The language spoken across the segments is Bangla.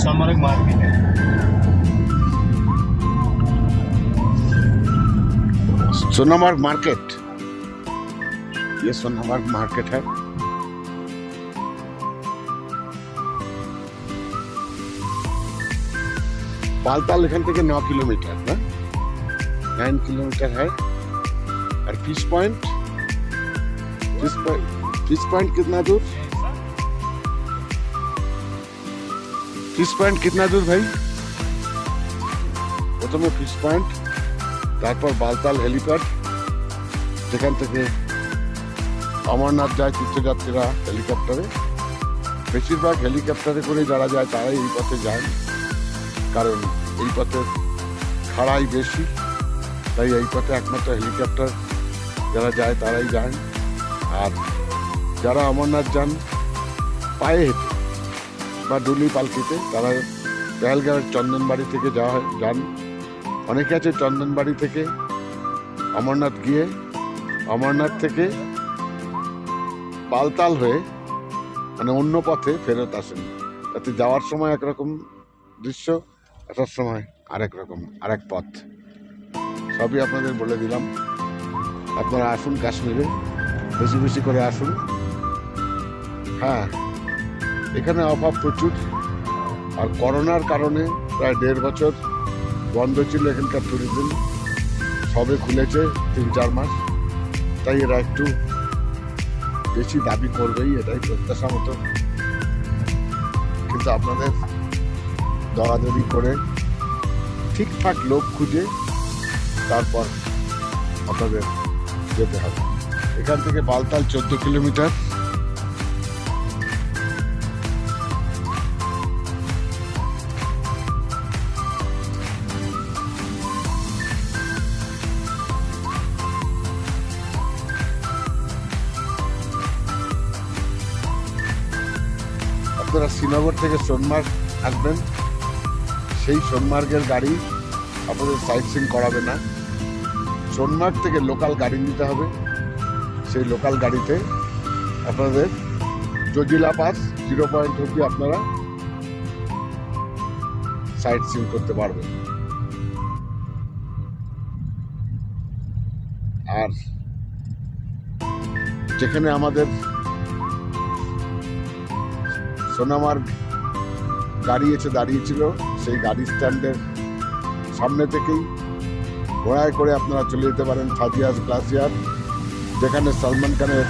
सोनमार्ग मार्केट है। सोनामार्ग मार्केट, ये सोनामार्ग मार्केट है। बालताल एखान থেকে 9 किलोमीटर ना, 9 किलोमीटर है। और फिश पॉइंट कितना दूर? फिश पॉइंट कितना दूर भाई? প্রথমে ফিশ পয়েন্ট, তারপর বালতাল হেলিপ্যাড, যেখান থেকে অমরনাথ যায় তীর্থযাত্রীরা হেলিকপ্টারে। বেশিরভাগ হেলিকপ্টারে করে যারা যায় তারাই এই পথে যায়, কারণ এই পথে খাড়াই বেশি, তাই এই পথে একমাত্র হেলিকপ্টার যারা যায় তারাই যায়। আর যারা অমরনাথ যান পায়ে হেঁটে বা ডুলি পালকিতে, তারা পেহেলগাঁওয়ের চন্দনবাড়ি থেকে যান। অনেকে আছে চন্দনবাড়ি থেকে অমরনাথ গিয়ে অমরনাথ থেকে বালতাল হয়ে মানে অন্য পথে ফেরত আসেন। তাতে যাওয়ার সময় একরকম দৃশ্য, আসার সময় আরেক রকম, আরেক পথ। সবই আপনাদের বলে দিলাম। আপনারা আসুন কাশ্মীরে, বেশি বেশি করে আসুন। হ্যাঁ, এখানে অভাব প্রচুর। আর করোনার কারণে প্রায় 1.5 বছর বন্ধ ছিল এখানকার ট্যুরিজম। সবে খুলেছে 3-4 মাস, তাই এরা একটু বেশি দাবি করবেই, এটাই প্রত্যাশা মতো। কিন্তু আপনাদের দরাদরি করে ঠিকঠাক লোক খুঁজে তারপর আপনাদের যেতে হবে। এখান থেকে বালতাল 14 কিলোমিটার। আপনারা শ্রীনগর থেকে সোনমার্গ আসবেন, সেই সোনমার্গের গাড়ি আপনাদের সাইট সিন করাবে না। সোনমার্গ থেকে লোকাল গাড়ি নিতে হবে। সেই লোকাল গাড়িতে আপনাদের জজিলা পাস 0 পয়েন্ট অব্দি আপনারা সাইট সিন করতে পারবেন। আর যেখানে আমাদের সোনামার্গ গাড়ি এসে দাঁড়িয়েছিল, সেই গাড়ি স্ট্যান্ডের সামনে থেকেই ঘোড়ায় করে আপনারা চলে যেতে পারেন থাজিয়াস গ্লাসিয়ার, যেখানে সলমান খানের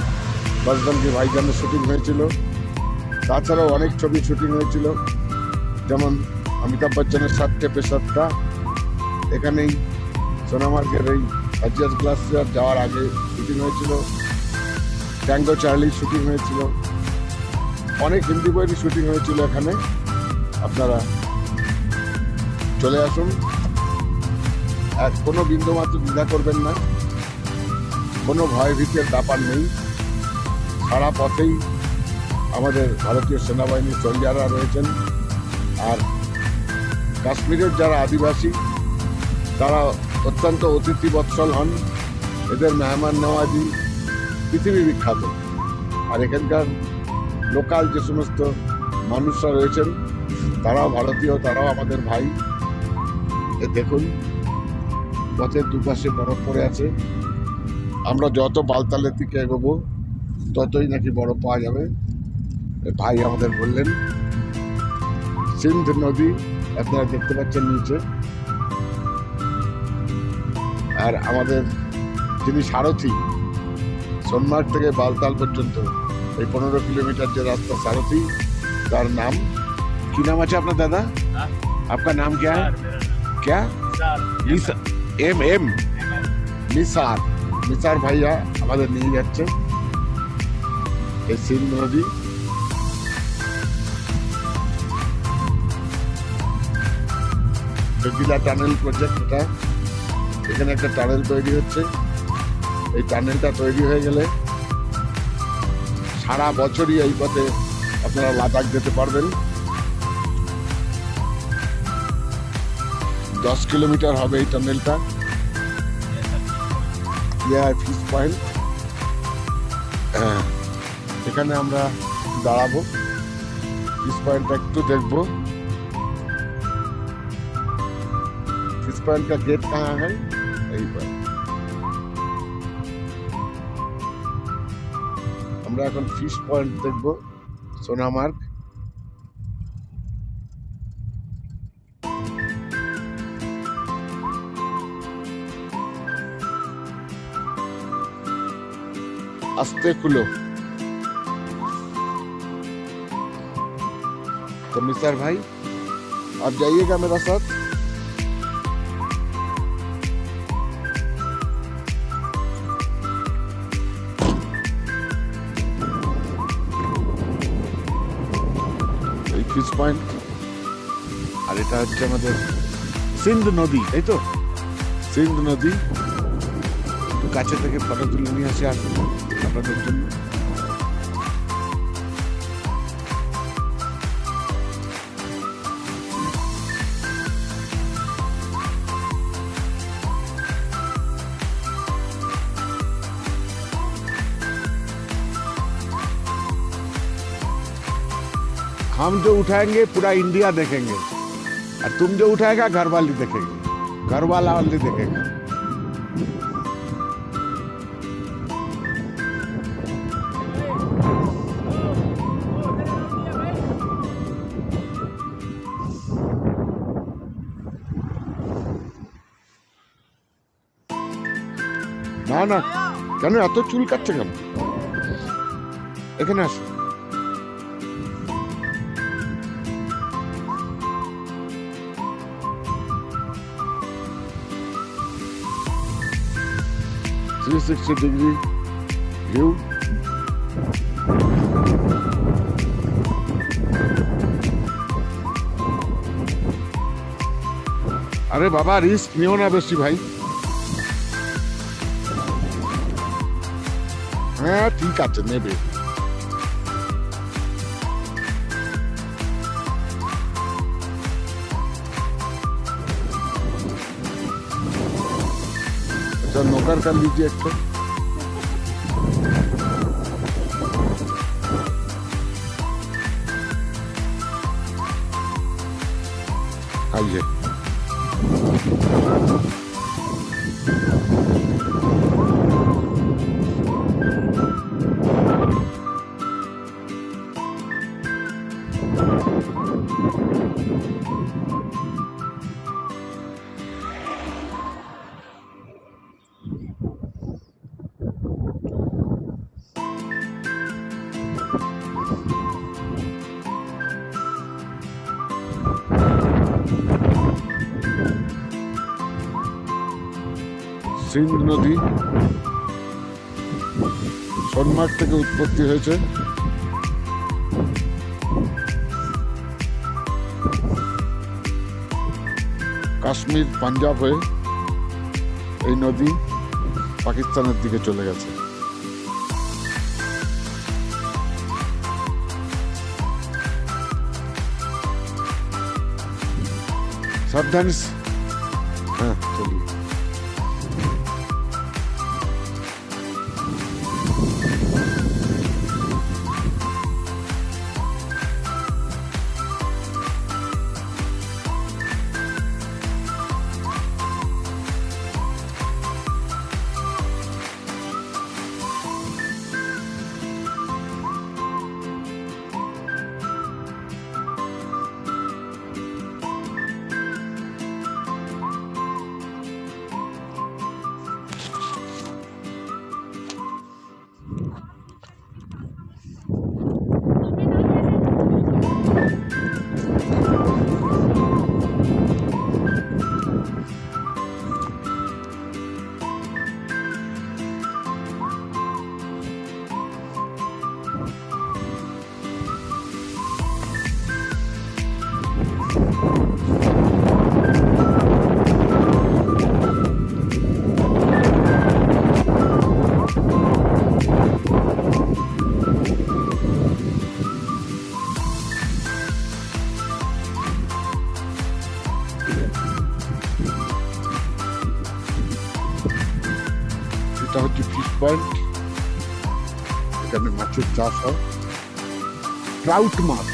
বজরঙ্গি ভাইজানের শুটিং হয়েছিল। তাছাড়াও অনেক ছবি শুটিং হয়েছিল, যেমন অমিতাভ বচ্চনের 7টে পেশাবটা এখানেই সোনামার্গের এই থাজিয়াস গ্লাসিয়ার যাওয়ার আগে শুটিং হয়েছিল। ট্যাঙ্গো চার্লি শুটিং হয়েছিল। অনেক হিন্দি বইয়েরই শুটিং হয়েছিল এখানে। আপনারা চলে আসুন, আর কোনো বিন্দু মাত্র দ্বিধা করবেন না, কোনো ভয় ভীতির ব্যাপার নেই। সারা পথেই আমাদের ভারতীয় সেনাবাহিনীর সোলজাররা রয়েছেন। আর কাশ্মীরের যারা আদিবাসী তারা অত্যন্ত অতিথি বৎসল হন। এদের মেহমান নওয়াজি পৃথিবী বিখ্যাত। আর এখানকার লোকাল যে সমস্ত মানুষরা রয়েছেন তারাও ভারতীয়, তারাও আমাদের ভাই। দেখুন পথের দুপাশে বরফ পড়ে আছে। আমরা যত বালতালের দিকে এগোবো ততই নাকি বরফ পাওয়া যাবে। ভাই আমাদের বললেন। সিন্ধ নদী আপনারা দেখতে পাচ্ছেন নিচে। আর আমাদের যিনি সারথি সোনমার্গ থেকে বালতাল পর্যন্ত এই 15 কিলোমিটার যে রাস্তা सारथी, তার নাম কি? নাম আছে আপনার দাদা? आपका नाम क्या है? क्या? নিসার ভাইয়া আমাদের নিয়ে যাচ্ছে এই সিন্ধ নদী। জজিলা টানেল প্রজেক্ট, এটা এখানে একটা টানেল তৈরি হচ্ছে। এই টানেলটা তৈরি হয়ে গেলে সারা বছরই এই পথে আপনারা লাদাখ যেতে পারবেন। 10 কিলোমিটার হবে এই টানেলটা। ফিশ পয়েন্ট, এখানে আমরা দাঁড়াবো, ফিশ পয়েন্টটা একটু দেখবো। फिश पॉइंट का गेट कहाँ है? यही पर। আমরা এখন ফিশ পয়েন্ট দেখব, সোনামার্গ। आस्ते खुलो। तो मिस्टर भाई आप जाइएगा मेरा साथ। ফিশ পয়েন্ট, আর এটা হচ্ছে আমাদের সিন্ধ নদী, তাই তো? সিন্ধ নদী। একটু কাছে থেকে ফটো তুলে নিয়ে আসি আসুন আপনাদের জন্য। हम जो उठाएंगे पूरा इंडिया देखेंगे, और तुम जो उठाएगा घर वाली देखेंगे, घर वाला वाली देखेगा। না না, কেন এত চুল কাটছে কেন? এখানে আসো। Three 360-degree view. আরে বাবা, রিস্ক নিও না বেশি ভাই। হ্যাঁ ঠিক আছে, নেবে। अच्छा नौकर कर लीजिए एक तो। आइए। সিন্ধ নদী সোনমার্গ থেকে উৎপত্তি হয়েছে। কাশ্মীর পাঞ্জাব হয়ে এই নদী পাকিস্তানের দিকে চলে গেছে। সাবধানে। হ্যাঁ চলিয়ে। এটা হচ্ছে ফিশ পয়েন্ট, এখানে মাছের চাষ হয়, ট্রাউট মাছ।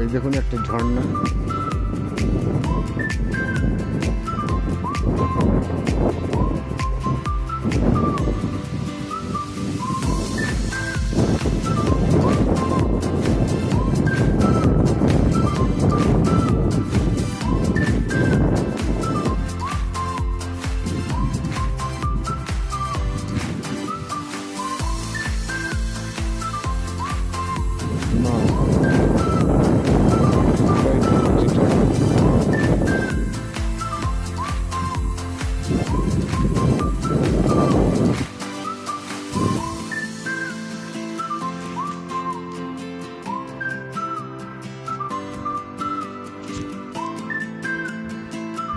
এই দেখুন একটা ঝর্ণা।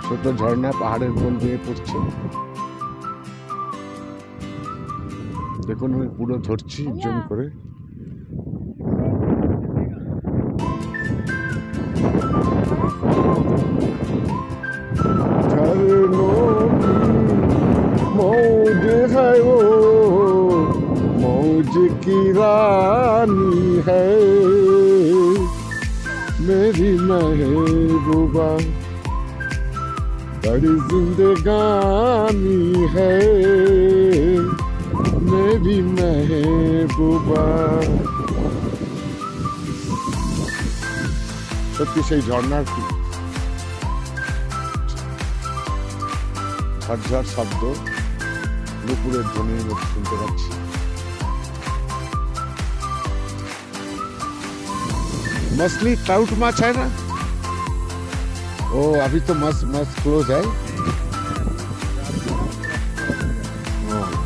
ছোট ঝর্ণা পাহাড়ের কোল বেয়ে পড়ছে। দেখুন আমি পুরো ধরছি জুম করে। मौज है वो मौज की रानी है मेरी महबूबा बड़ी जिंदगानी है मेरी महबूबा। সত্যি সেই ঝর্ণার ঝরঝর শব্দ নুপুরের ধ্বনির মধ্যে শুনতে পাচ্ছি। मछली ट्राउट माछ है ना? ओ अभी तो मस्त क्लोज है।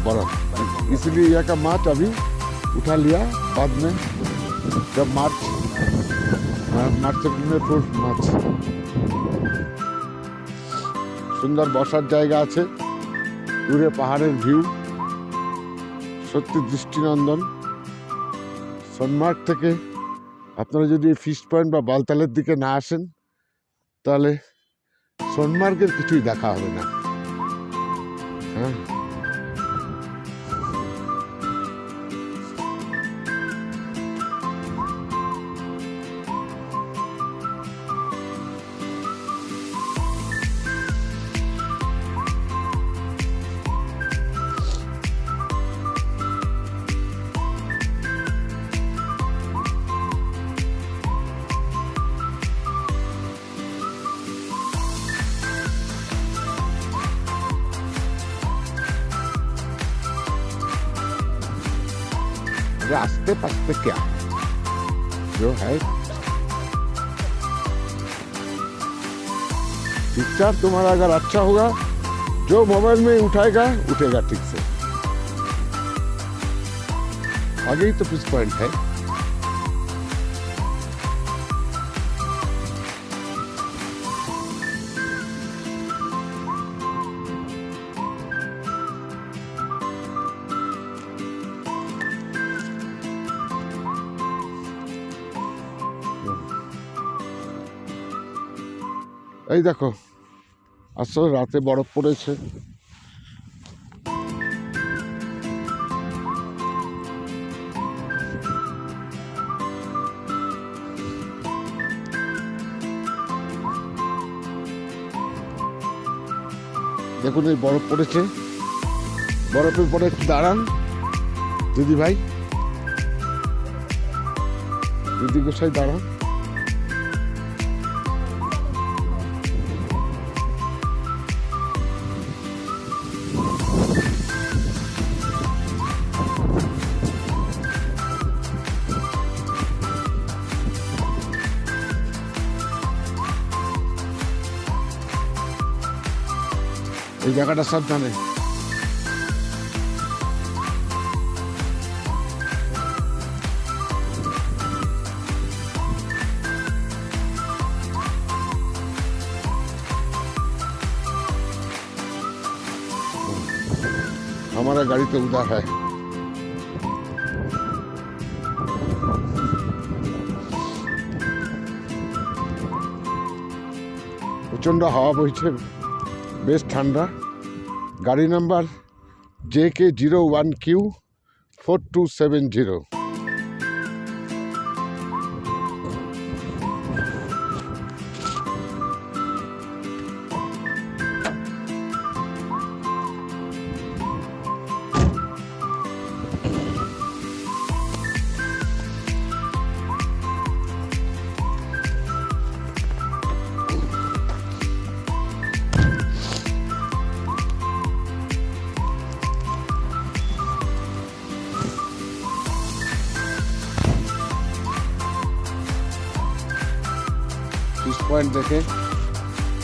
बर्फ इसलिए यहाँ का माछ अभी उठा लिया, बाद में जब मार्च में फिर माछ। সুন্দর বসার জায়গা আছে, দূরে পাহাড়ের ভিউ, সত্যি দৃষ্টিনন্দন। সোনমার্গ থেকে আপনারা যদি ফিশ পয়েন্ট বা বালতালের দিকে না আসেন তাহলে সোনমার্গের কিছুই দেখা হবে না। হ্যাঁ, रास्ते पस्ते क्या जो है पिक्चर तुम्हारा अगर अच्छा होगा, जो मोबाइल में उठाएगा उठेगा ठीक से। आगे ही तो फिश पॉइंट है। এই দেখো আসলে রাতে বরফ পড়েছে। দেখুন এই বরফ পড়েছে, বরফের পরে একটু দাঁড়ান দিদি ভাই, দিদি গোসাই দাঁড়ান। এই জায়গাটা সাবধানে। हमारा गाड़ी तो उधर है। প্রচন্ড হাওয়া বইছে, বেশ ঠান্ডা। গাড়ি নাম্বার JK01Q4270। পয়েন্ট দেখে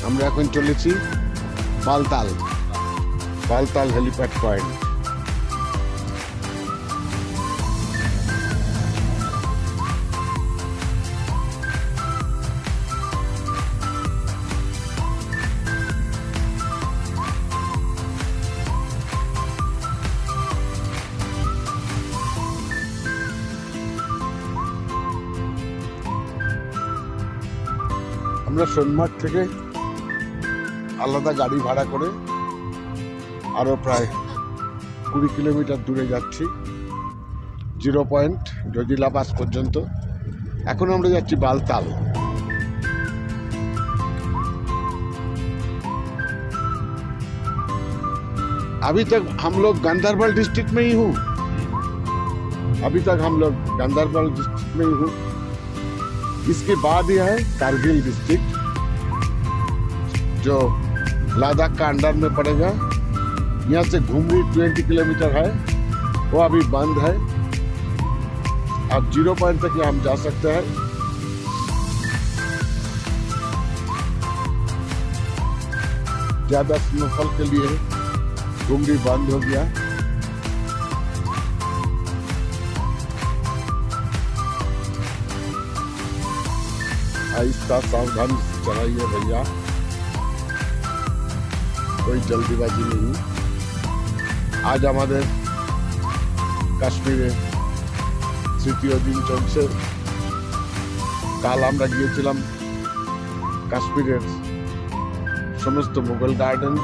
আমরা এখন চলেছি বালতাল হেলিপ্যাড পয়েন্ট। আমরা সোনমার্গ থেকে আলাদা গাড়ি ভাড়া করে আরো প্রায় 20 কিলোমিটার দূরে যাচ্ছি, 0 পয়েন্ট জজিলা পাস পর্যন্ত। এখন আমরা যাচ্ছি বালতাল। अभी तक हम लोग गांधरबल डिस्ट्रिक्ट में ही हूँ इसके बाद यह है कारगिल डिस्ट्रिक्ट, जो लद्दाख का अंडर में पड़ेगा। यहाँ से घुमरी 20 किलोमीटर है, वो अभी बंद है। अब 0 पॉइंट तक हम जा सकते हैं। ज्यादा स्नोफॉल के लिए घुमरी बंद हो गया। आहिस्ता सावधानी से चलाइए भैया, कोई जल्दीबाजी नहीं। आज हमारे কাশ্মীরে তৃতীয় দিন চলছে। কাল আমরা গিয়েছিলাম কাশ্মীরের সমস্ত মুঘল গার্ডেন্স,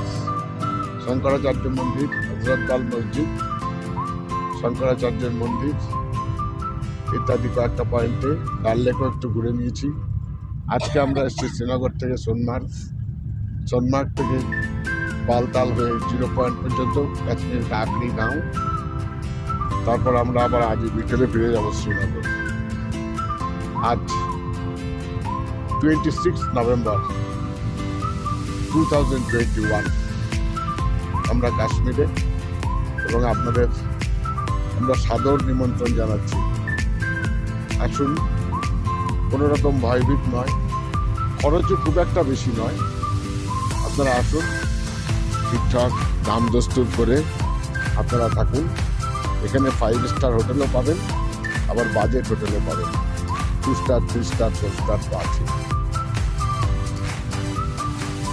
শঙ্করাচার্য মন্দির, হজরতবাল মসজিদ, শঙ্করাচার্যের মন্দির ইত্যাদি কয়েকটা পয়েন্টে। ডাল লেকও একটু ঘুরে নিয়েছি। আজকে আমরা এসেছি শ্রীনগর থেকে সোনমার্গ থেকে বালতাল হয়ে 0 পয়েন্ট পর্যন্ত কাশ্মীর কাকড়ি গাঁও। তারপর আমরা আবার আজ বিকেলে ফিরে যাব শ্রীনগর। আজ 26 নভেম্বর 2021 আমরা কাশ্মীরে, এবং আপনাদের আমরা সাদর নিমন্ত্রণ জানাচ্ছি। আসুন, কোনো রকম ভয়ভীত নয়, খরচও খুব একটা বেশি নয়। আপনারা আসুন, ঠিকঠাক দাম দস্তুর করে আপনারা থাকুন। এখানে 5 স্টার হোটেলও পাবেন, আবার বাজেট হোটেলও পাবেন। 2 স্টার, 3 স্টার, 4 স্টার তো আছে।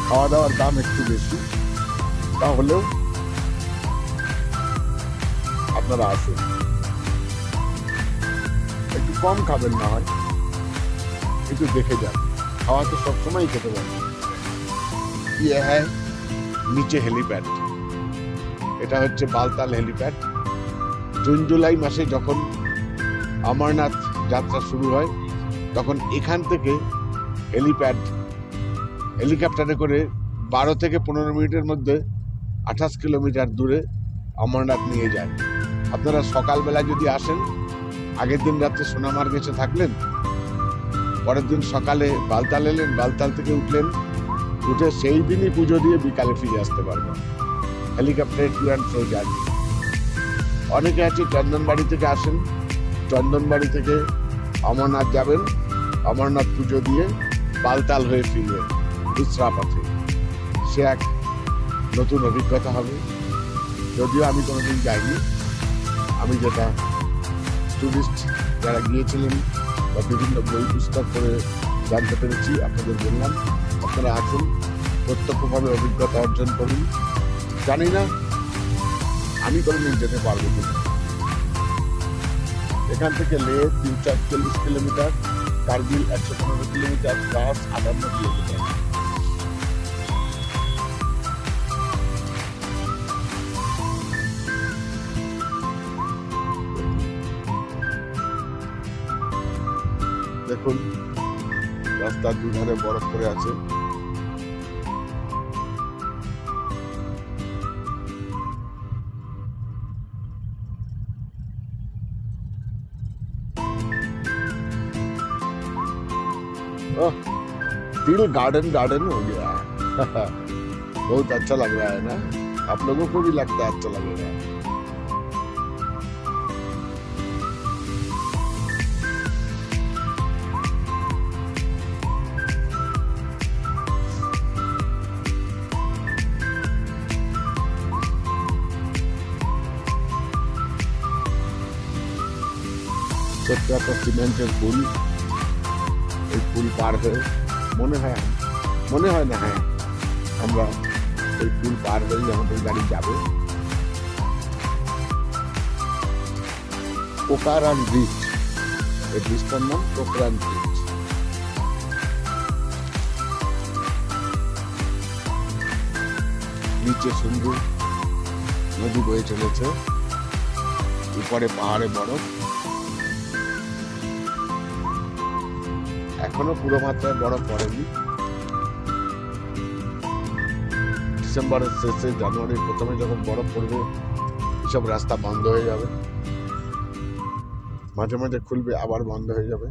খাওয়া দাওয়ার দাম একটু বেশি, তাহলেও আপনারা আসুন। একটু কম খাবেন না হয়, একটু দেখে যান। খাওয়া তো সবসময় খেতে পারেন। ইয়ে হ্যাঁ নিচে হেলিপ্যাড, এটা হচ্ছে বালতাল হেলিপ্যাড। জুন জুলাই মাসে যখন অমরনাথ যাত্রা শুরু হয়, তখন এখান থেকে হেলিকপ্টারে করে 12 থেকে 15 মিনিটের মধ্যে 28 কিলোমিটার দূরে অমরনাথ নিয়ে যায়। আপনারা সকালবেলা যদি আসেন, আগের দিন রাত্রে সোনামার্গ এসে থাকলেন, পরের দিন সকালে বালতাল এলেন, বালতাল থেকে উঠে সেই দিনই পুজো দিয়ে বিকালে ফিরে আসতে পারবেন। হেলিকপ্টারে টু অ্যান্ড ফ্রো জার্নি। অনেকে আছে চন্দনবাড়ি থেকে আসেন, চন্দনবাড়ি থেকে অমরনাথ যাবেন, অমরনাথ পুজো দিয়ে বালতাল হয়ে ফিরবেন দুসরা পথে। সে এক নতুন অভিজ্ঞতা হবে। যদিও আমি কোনোদিন যাইনি, আমি যেটা টুরিস্ট যারা গিয়েছিলেন বা বিভিন্ন বই পুস্তক করে জানতে পেরেছি, আপনাদের বললাম। আপনারা আসুন, প্রত্যক্ষভাবে অভিজ্ঞতা অর্জন করুন। জানি না আমি কোনোদিন যেতে পারবো কিনা। এখান থেকে লে 340 kilometre, Kargil 115 kilometre, Dras 58 kilometre. দেখুন, রাস্তার দুধারে বরফ পড়ে আছে। दिल गार्डन गार्डन हो गया है। बहुत अच्छा लग रहा है ना? आप लोगों को भी लगता है अच्छा लगेगा। ছোট্ট একটা সিমেন্টের পুল, এই পুল পার হয়ে মনে হয় না, হ্যাঁ আমরা এই পুল পার হয়েই আমাদের গাড়ি যাবে পোকারান ব্রিজ। এই ব্রিজটার নাম পোকারান ব্রিজ। নিচে সুন্দর নদী বয়ে চলেছে, উপরে পাহাড়ে বরফ। এখনো পুরো মাত্রায় বরফ পড়েনি। ডিসেম্বরের শেষে জানুয়ারির প্রথমে যখন বরফ পড়বে এসব রাস্তা বন্ধ হয়ে যাবে, মাঝে মাঝে খুলবে আবার বন্ধ হয়ে যাবে।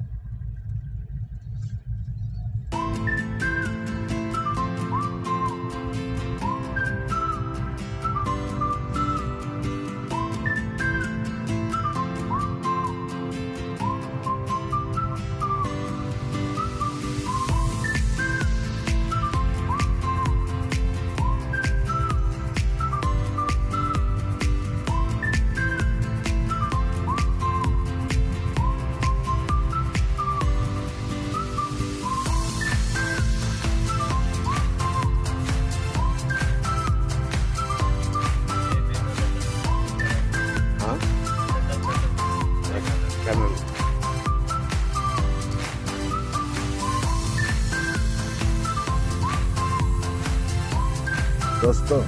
दोस्तों,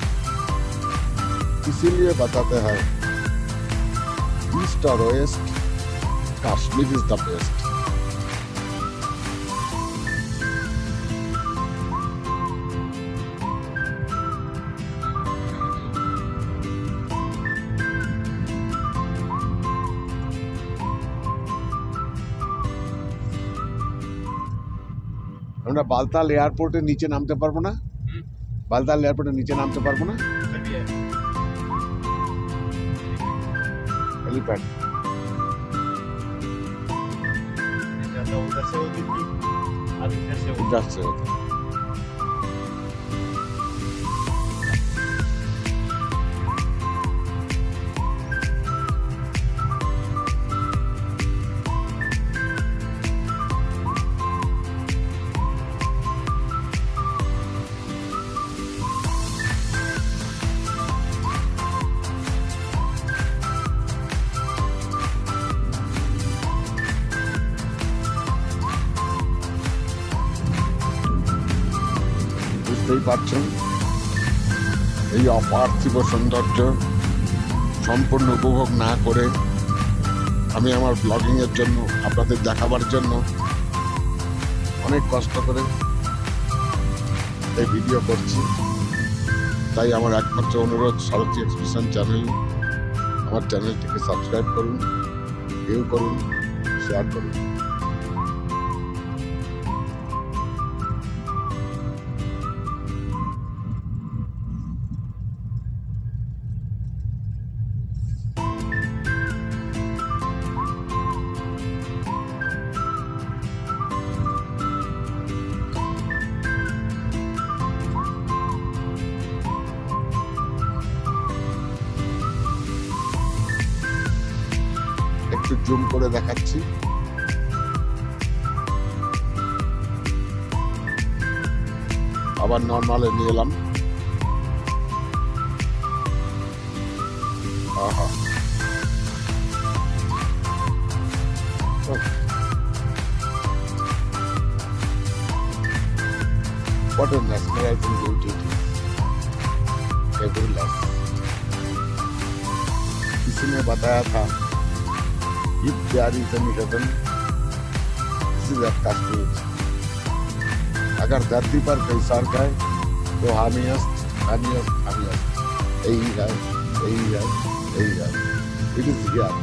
इसीलिए बताते हैं ईस्ट और west, Kashmir is the best. আমরা বালতাল এয়ারপোর্টের নিচে নামতে পারবো না? बालताल एयरपोर्ट नीचे नामते पारबो ना? हेलीपैड उधर से होती। বুঝতেই পারছেন এই অপার্থিব সৌন্দর্য সম্পূর্ণ উপভোগ না করে আমি আমার ব্লগিংয়ের জন্য আপনাদের দেখাবার জন্য অনেক কষ্ট করে এই ভিডিও করছি। তাই আমার একমাত্র অনুরোধ, সারথি এক্সপ্রেশন চ্যানেল, আমার চ্যানেলটিকে সাবস্ক্রাইব করুন, ভিউ করুন, শেয়ার করুন। একটু জুম করে দেখাচ্ছি। আবার নর্মালে নিয়ে এলাম। আহা, what a mesmerizing beauty it is. Fabulous. किसी ने बताया था if there is any heaven, this is at Kashmir. अगर धरती पर कोई स्वर्ग है तो हामियस्त यही है। It is here.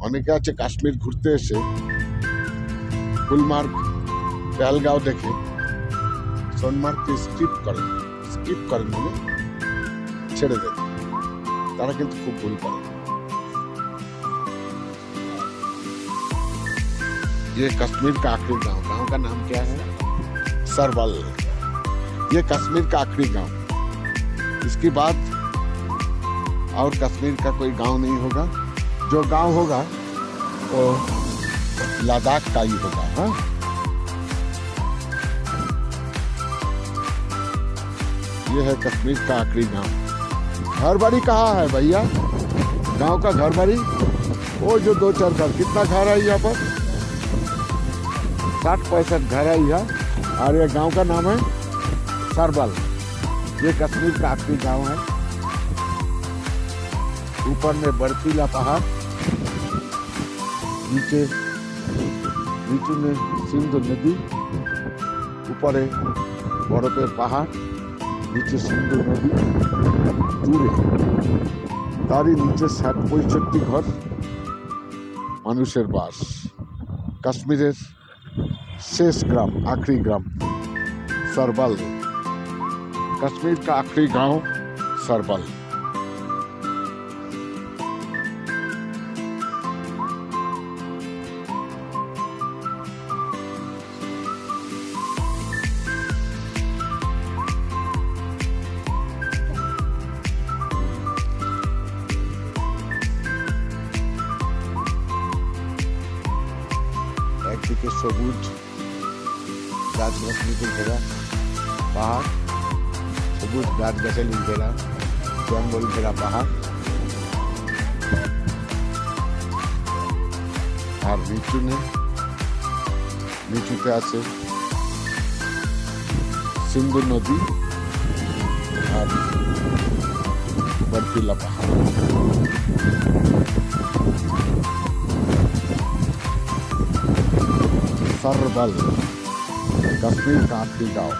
অনেকে আছে কাশ্মীর ঘুরতে এসে গুলমার্গ, পেহেলগাঁও দেখে সোনমার্গকে স্কিপ করেন মানে ছেড়ে দেন। তারা কিন্তু খুব ভুল করে। ये कश्मीर का आखिरी गांव, गांव का नाम क्या है? सरबल। ये कश्मीर का आखिरी गांव, इसके बाद और कश्मीर का कोई गांव नहीं होगा। जो गांव होगा वो लद्दाख का ही होगा। हाँ, ये है कश्मीर का आखिरी गांव। घर बाड़ी कहाँ है भैया? गांव का घर बाड़ी वो जो 2-4 घर, कितना घर है यहाँ पर? 60-65 घर है यहाँ। और ये गांव का नाम है सरबल। ये कश्मीर का आखिरी गांव है। ऊपर में बर्फीला पहाड़, नीचे में सिंधु नदी, ऊपर है बरफेर पहाड़, नीचे सिंधु नदी, দূরে তারই নিচে ৬০-৬৫ ঘর মানুষের বাস। কাশ্মীরের শেষ গ্রাম, आखिरी ग्राम सरबल। कश्मीर का आखिरी गांव सरबल। একদিকে সবুজ গাছ-গাছালিতে ঘেরা পাহাড়, সবুজ গাছ-গাছালি ঘেরা জঙ্গল ঘেরা পাহাড়, আর নিচুতে আছে সিন্ধু নদী আর বরফিলা পাহাড়। सरबल कश्मीर का आखिरी गांव,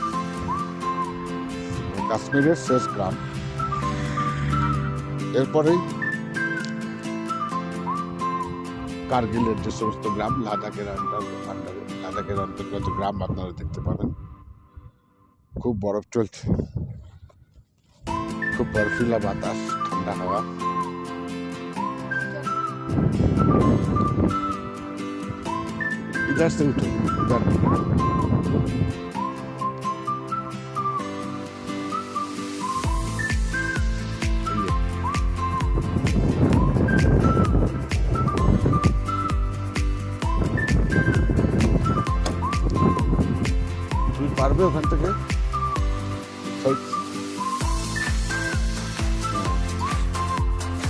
কাশ্মীরের শেষ গ্রাম। এরপরেই কার্গিলের যে সমস্ত গ্রাম লাদাখের অন্তর্গত গ্রাম আপনারা দেখতে পাবেন। খুব বরফ চলছে, খুব বরফিলা বাতাস, ঠান্ডা হাওয়া। इधर से उठो, इधर তুমি পারবে ওখান থেকে?